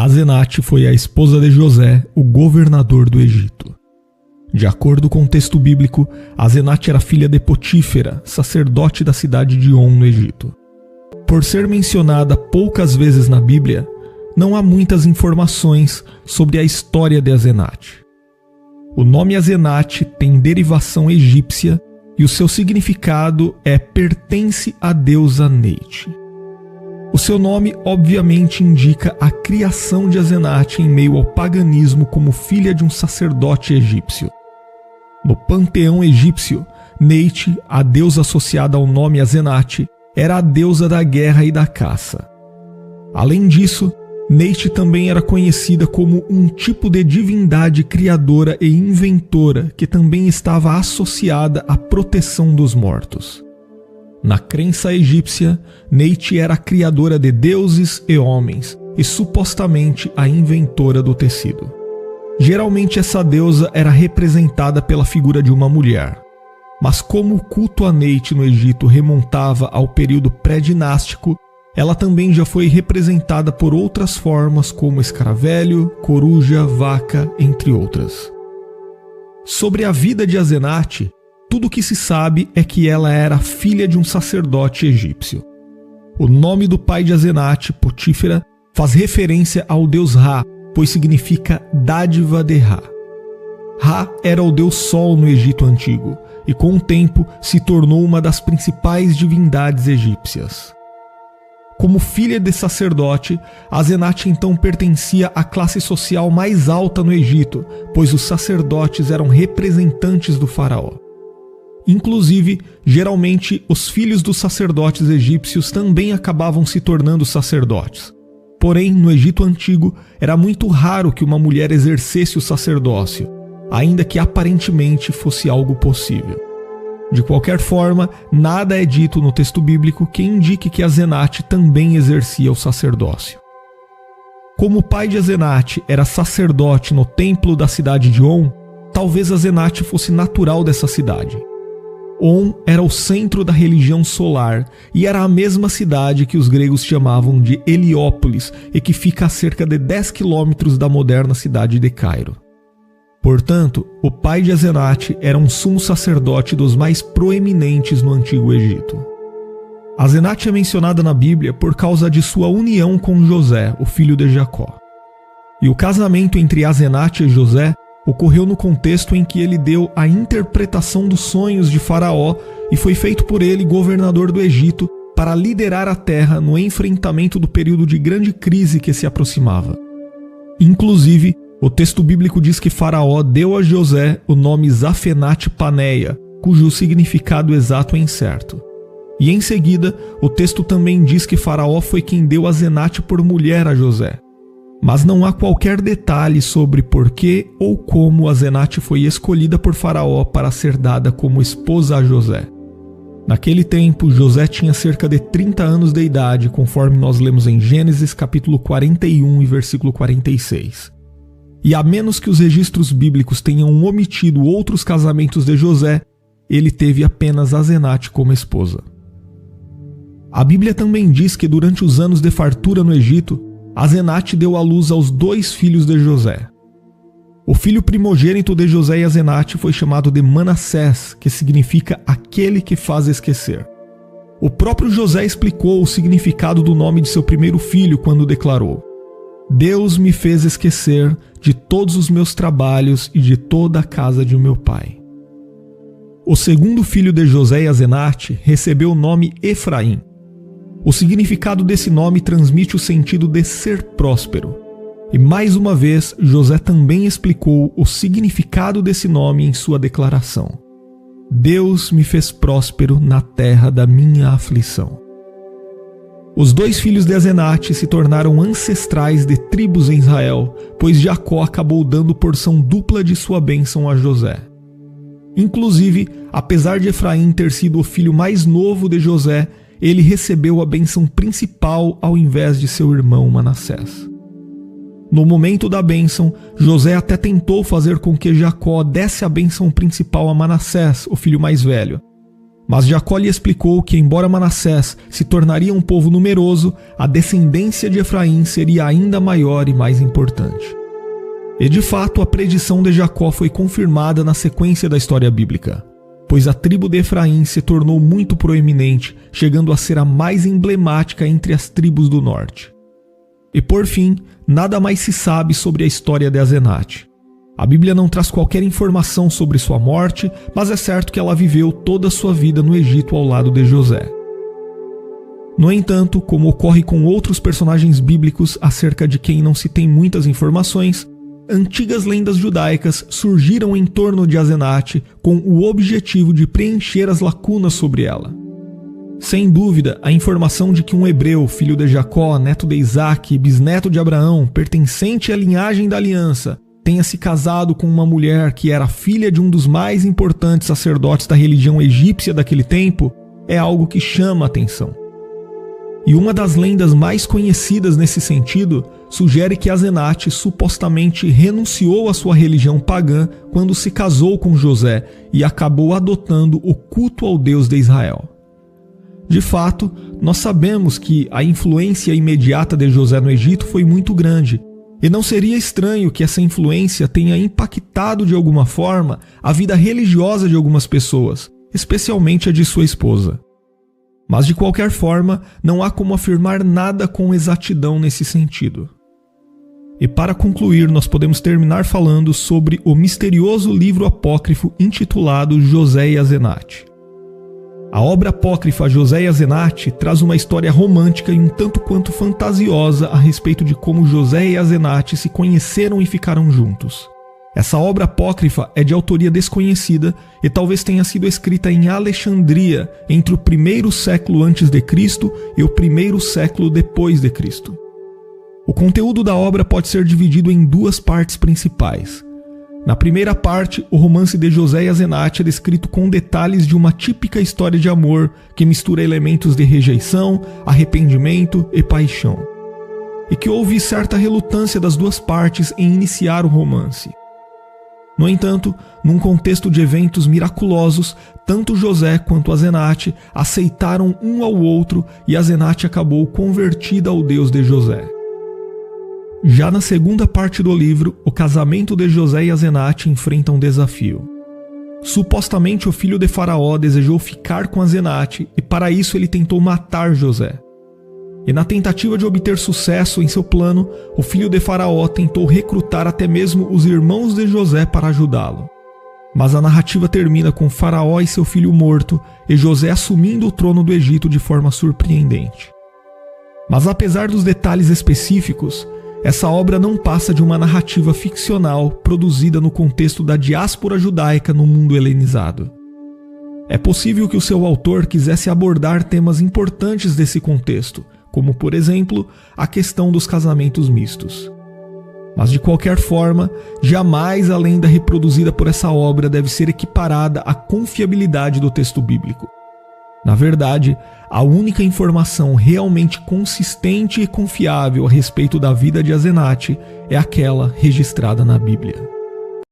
Asenate foi a esposa de José, o governador do Egito. De acordo com o texto bíblico, Asenate era filha de Potífera, sacerdote da cidade de On, no Egito. Por ser mencionada poucas vezes na Bíblia, não há muitas informações sobre a história de Asenate. O nome Asenate tem derivação egípcia e o seu significado é pertence à deusa Neite. O seu nome obviamente indica a criação de Asenate em meio ao paganismo como filha de um sacerdote egípcio. No panteão egípcio, Neite, a deusa associada ao nome Asenate, era a deusa da guerra e da caça. Além disso, Neite também era conhecida como um tipo de divindade criadora e inventora que também estava associada à proteção dos mortos. Na crença egípcia, Neite era a criadora de deuses e homens e supostamente a inventora do tecido. Geralmente essa deusa era representada pela figura de uma mulher. Mas como o culto a Neite no Egito remontava ao período pré-dinástico, ela também já foi representada por outras formas como escaravelho, coruja, vaca, entre outras. Sobre a vida de Asenate, tudo o que se sabe é que ela era filha de um sacerdote egípcio. O nome do pai de Asenate, Potífera, faz referência ao deus Ra, pois significa dádiva de Ra. Ra era o deus Sol no Egito Antigo e com o tempo se tornou uma das principais divindades egípcias. Como filha de sacerdote, Asenate então pertencia à classe social mais alta no Egito, pois os sacerdotes eram representantes do faraó. Inclusive, geralmente, os filhos dos sacerdotes egípcios também acabavam se tornando sacerdotes. Porém, no Egito Antigo, era muito raro que uma mulher exercesse o sacerdócio, ainda que aparentemente fosse algo possível. De qualquer forma, nada é dito no texto bíblico que indique que Asenate também exercia o sacerdócio. Como o pai de Asenate era sacerdote no templo da cidade de On, talvez Asenate fosse natural dessa cidade. On era o centro da religião solar e era a mesma cidade que os gregos chamavam de Heliópolis e que fica a cerca de 10 quilômetros da moderna cidade de Cairo. Portanto, o pai de Asenate era um sumo sacerdote dos mais proeminentes no Antigo Egito. Asenate é mencionada na Bíblia por causa de sua união com José, o filho de Jacó. E o casamento entre Asenate e José ocorreu no contexto em que ele deu a interpretação dos sonhos de Faraó e foi feito por ele governador do Egito para liderar a terra no enfrentamento do período de grande crise que se aproximava. Inclusive, o texto bíblico diz que Faraó deu a José o nome Zafenate-Paneia, cujo significado exato é incerto. E em seguida, o texto também diz que Faraó foi quem deu Asenate por mulher a José. Mas não há qualquer detalhe sobre por que ou como Asenate foi escolhida por Faraó para ser dada como esposa a José. Naquele tempo, José tinha cerca de 30 anos de idade, conforme nós lemos em Gênesis capítulo 41 e versículo 46. E a menos que os registros bíblicos tenham omitido outros casamentos de José, ele teve apenas Asenate como esposa. A Bíblia também diz que durante os anos de fartura no Egito, Asenate deu à luz aos 2 filhos de José. O filho primogênito de José e Asenate foi chamado de Manassés, que significa aquele que faz esquecer. O próprio José explicou o significado do nome de seu primeiro filho quando declarou: Deus me fez esquecer de todos os meus trabalhos e de toda a casa de meu pai. O segundo filho de José e Asenate recebeu o nome Efraim. O significado desse nome transmite o sentido de ser próspero. E mais uma vez, José também explicou o significado desse nome em sua declaração: Deus me fez próspero na terra da minha aflição. Os 2 filhos de Asenate se tornaram ancestrais de tribos em Israel, pois Jacó acabou dando porção dupla de sua bênção a José. Inclusive, apesar de Efraim ter sido o filho mais novo de José, ele recebeu a bênção principal ao invés de seu irmão Manassés. No momento da bênção, José até tentou fazer com que Jacó desse a bênção principal a Manassés, o filho mais velho. Mas Jacó lhe explicou que, embora Manassés se tornaria um povo numeroso, a descendência de Efraim seria ainda maior e mais importante. E de fato, a predição de Jacó foi confirmada na sequência da história bíblica, pois a tribo de Efraim se tornou muito proeminente, chegando a ser a mais emblemática entre as tribos do norte. E por fim, nada mais se sabe sobre a história de Asenate. A Bíblia não traz qualquer informação sobre sua morte, mas é certo que ela viveu toda a sua vida no Egito ao lado de José. No entanto, como ocorre com outros personagens bíblicos acerca de quem não se tem muitas informações, antigas lendas judaicas surgiram em torno de Asenate com o objetivo de preencher as lacunas sobre ela. Sem dúvida, a informação de que um hebreu, filho de Jacó, neto de Isaac e bisneto de Abraão, pertencente à linhagem da aliança, tenha se casado com uma mulher que era filha de um dos mais importantes sacerdotes da religião egípcia daquele tempo, é algo que chama a atenção. E uma das lendas mais conhecidas nesse sentido sugere que Asenate supostamente renunciou à sua religião pagã quando se casou com José e acabou adotando o culto ao Deus de Israel. De fato, nós sabemos que a influência imediata de José no Egito foi muito grande, e não seria estranho que essa influência tenha impactado de alguma forma a vida religiosa de algumas pessoas, especialmente a de sua esposa. Mas de qualquer forma, não há como afirmar nada com exatidão nesse sentido. E para concluir, nós podemos terminar falando sobre o misterioso livro apócrifo intitulado José e Asenate. A obra apócrifa José e Asenate traz uma história romântica e um tanto quanto fantasiosa a respeito de como José e Asenate se conheceram e ficaram juntos. Essa obra apócrifa é de autoria desconhecida e talvez tenha sido escrita em Alexandria entre o 1º século antes de Cristo e o 1º século depois de Cristo. O conteúdo da obra pode ser dividido em duas partes principais. Na primeira parte, o romance de José e Asenate é descrito com detalhes de uma típica história de amor que mistura elementos de rejeição, arrependimento e paixão. E que houve certa relutância das duas partes em iniciar o romance. No entanto, num contexto de eventos miraculosos, tanto José quanto Asenate aceitaram um ao outro e Asenate acabou convertida ao Deus de José. Já na segunda parte do livro, o casamento de José e Asenate enfrenta um desafio. Supostamente o filho de Faraó desejou ficar com Asenate e para isso ele tentou matar José. E na tentativa de obter sucesso em seu plano, o filho de Faraó tentou recrutar até mesmo os irmãos de José para ajudá-lo. Mas a narrativa termina com Faraó e seu filho morto e José assumindo o trono do Egito de forma surpreendente. Mas apesar dos detalhes específicos, essa obra não passa de uma narrativa ficcional produzida no contexto da diáspora judaica no mundo helenizado. É possível que o seu autor quisesse abordar temas importantes desse contexto, como, por exemplo, a questão dos casamentos mistos. Mas, de qualquer forma, jamais a lenda reproduzida por essa obra deve ser equiparada à confiabilidade do texto bíblico. Na verdade, a única informação realmente consistente e confiável a respeito da vida de Asenate é aquela registrada na Bíblia.